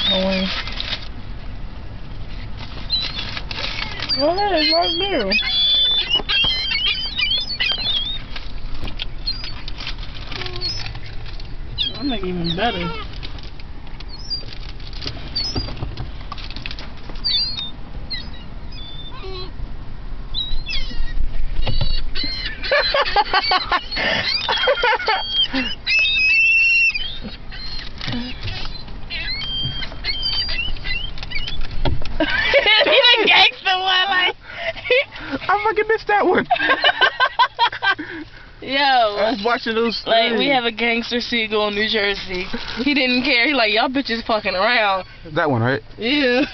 Going. Oh, that is right there. I'll make it even better. He's a gangster one, like. I fucking missed that one. Yo, I was watching those. Like, we have a gangster seagull in New Jersey. He didn't care. He like, y'all bitches fucking around. That one, right? Yeah.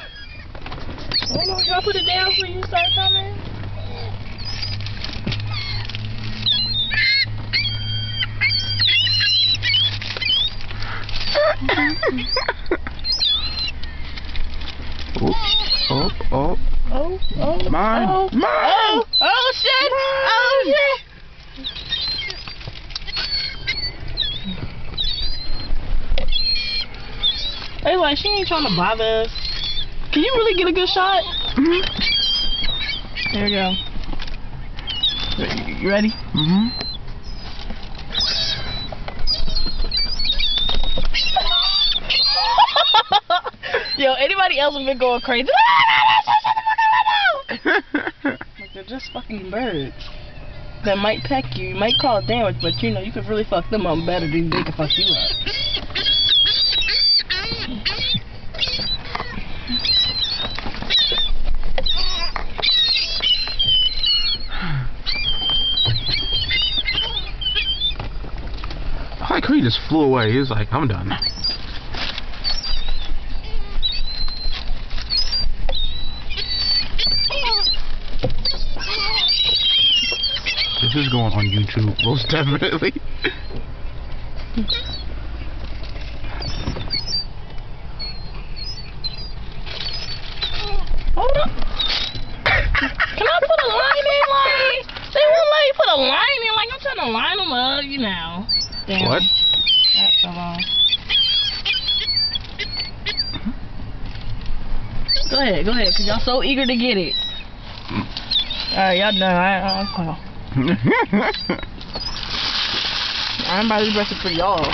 Hold on, can I put it down before you start coming? Oh, oh, oh. Oh, Mine. oh, Mine. oh shit, oh shit. They like, she ain't trying to bother us. Can you really get a good shot? There we go. You ready? Yo, anybody else would been going crazy? Like, they're just fucking birds that might peck you. You might cause damage, but you know, you could really fuck them up better than they can fuck you up. I like how he just flew away. He was like, I'm done. This is going on YouTube, most definitely. Hold up. Can I put a line in, like? They won't let you put a line in, like, I'm trying to line them up, you know. Damn. What? That's so long. Go ahead, cause y'all so eager to get it. Alright, y'all done. I'm about to brush it for y'all.